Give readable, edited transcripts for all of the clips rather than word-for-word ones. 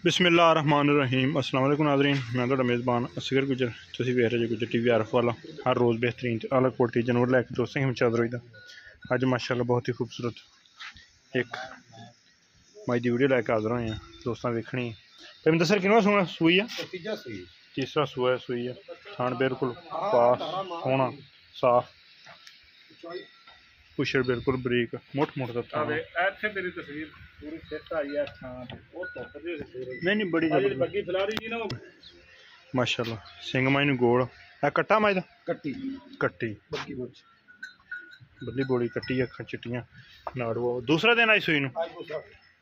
बिस्मिल्लाहिर्रहमानिर्रहीम। अस्सलाम वालेकुम नाज़रीन, मैं तुहाडा मेज़बान असगर गुजर। तुसीं वेख रहे गुजर टीवी आरिफवाला। हर रोज़ बेहतरीन आला कोटी जानवर लैके दोस्तों हम चादर होईदा। अज माशाअल्लाह बहुत ही खूबसूरत एक माई दी वीडियो लैके हाज़र होए हैं दोस्तों वेखनी। भाई दसर किनवा सूना सूई है? तीसरा सूआ है सूई है। थान बिल्कुल पास सोना साफ, पुछड़ बिल्कुल बरीक मुठ मुठ दा थान। नहीं बड़ी माशाअल्लाह सिंग माई नूं गोल है कट्टा माई दा कट्टी बल्ली बोली कट्टी अखां चिट्टियां नाड़ू। दूसरा दिन आई सूई नूं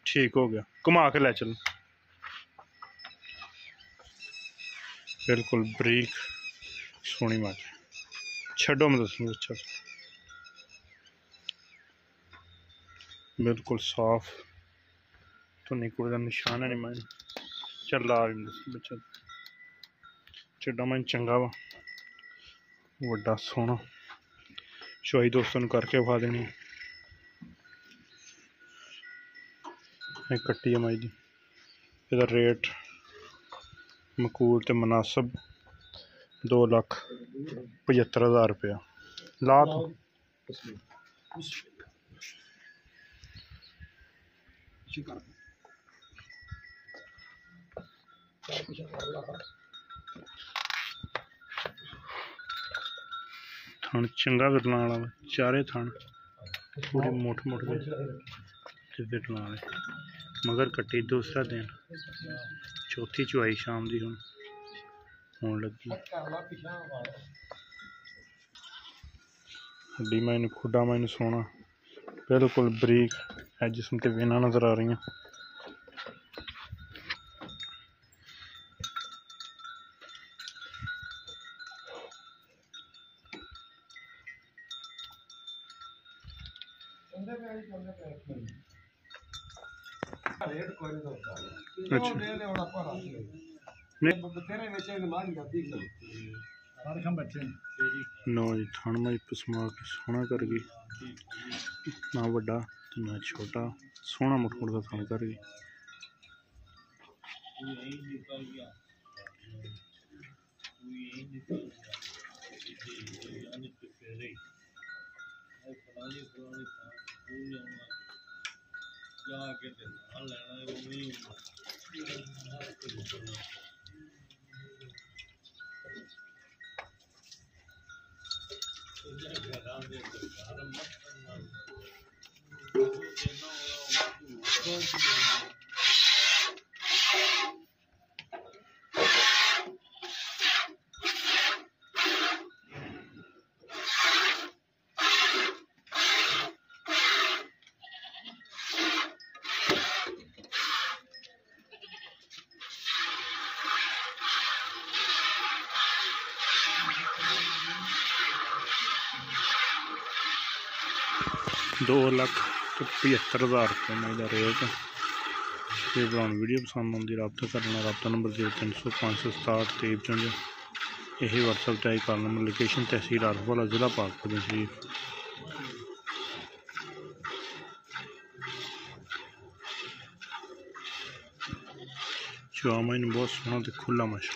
ठीक हो गया। घुमा के लै चल बिल्कुल बरीक सोहनी मच छड्डो मैं दसूँ अच्छा बिल्कुल साफ धुनी कुड़ी का निशान है नहीं मैं चल ला बच्चा चिड्डा मैं चंगा वा वड्डा सोहना चुआई दोस्तों करके विखा देनी। कट्टी है माई दी एदा रेट मकूल ते मुनासब 2,75,000 रुपया ला तो। थान चंगा कटना वाला चारे थान पूरे मुठ मुठ के कटना वाले मगर कट्टी दूसरा दिन चौथी चुआई शाम की होने लगी। हड्डी मैनू खुडा मैनू सोना बिल्कुल बरीक है जिसम ते वेना नज़र आ रही हैं। नो जी थान माई पसमा के सोहना कर गई ना वड्डा ना छोटा सोहना मुठ मुठ का थान कर गई। ₹2,75,000 मेरा रेट ये बनाने वीडियो पसंद आती रबता करना रबता नंबर 0300 यही व्हाट्सएप टाइप कर नंबर लोकेशन तहसील आरिफवाला जिला पाकपुर शरीफ। चुआ मैंने बहुत सोहना तो खुला मश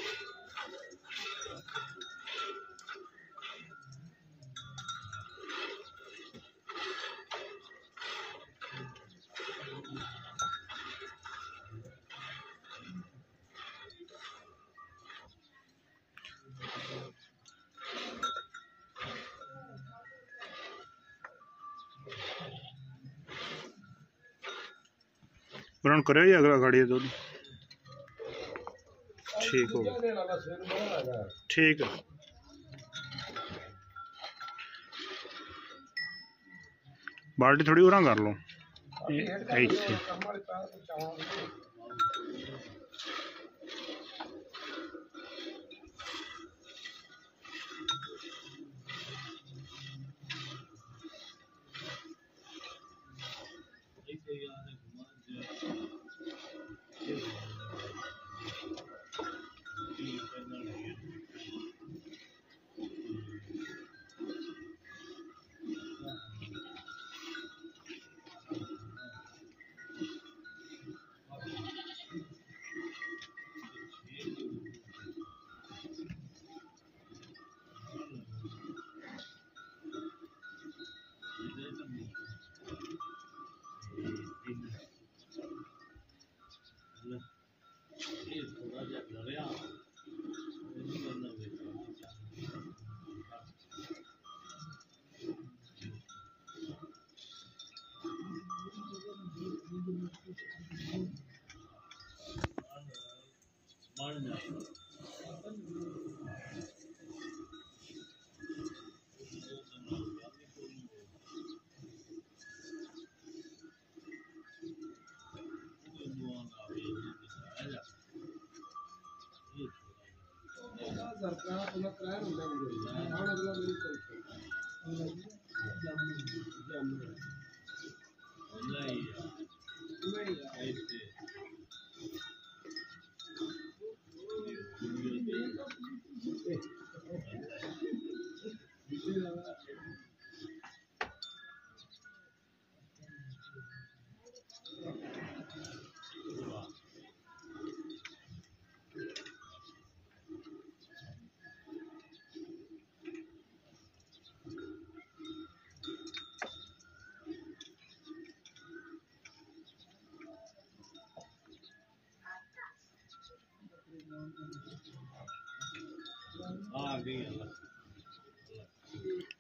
ग्राउंड करे अगला गाड़ी दो ठीक हो ठीक है। बाल्टी थोड़ी उरा कर लो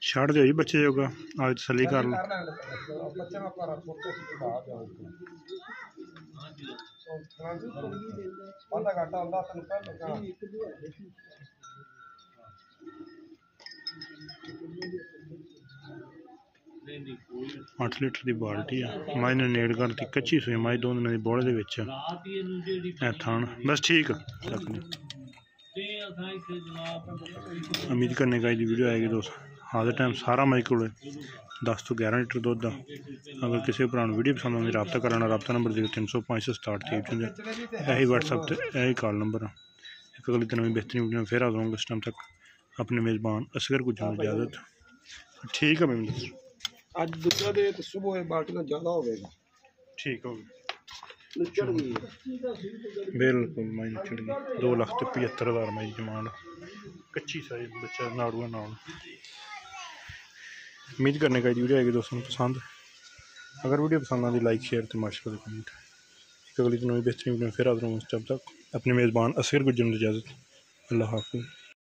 ਛੱਡ ਦਿਓ ਜੀ ਬੱਚੇ ਜੋਗਾ, ਅੱਜ ਤਸੱਲੀ ਕਰ ਲਓ। ਅੱਠ ਲੀटर की बाल्टी आ, मझ ने नेड़ करती कच्ची सूई मझ 2 दिनों की बोले दे थान बस ठीक। उम्मीद करने का वीडियो आएगी दोस्त। आज टाइम सारा मज को 10 तो 11 लीटर दुध आ। अगर किसी भरा वीडियो पसंद आती रबता करना, रबता नंबर 0305 यही व्हाट्सएप से यही कॉल नंबर आ। एक अगली दिन में बेहतरीन वीडियो फिर आ जाऊँगा। इस टाइम तक अपने मेज़बान असगर गुज्जर को इजाज़त। ठीक है मैम, आज दूसरा दे तो सुबह बाल्टी का ज़्यादा हो गएगा। ठीक हो गया, चढ़ गई बिल्कुल मई चढ़ गई। 2,75,000 मई डिमांड, कच्ची साइज बच्चा नाड़ूआ नाल। उम्मीद करने का वीडियो आएगी दोस्तों पसंद। अगर वीडियो पसंद आती लाइक शेयर तो माशा कमेंट। एक अगली दिन में बेहतरीन वीडियो फिर आ जाऊँगा। तब तक अपने मेज़बान असगर गुज्जर को इजाज़त। अल्लाह हाफ़िज़।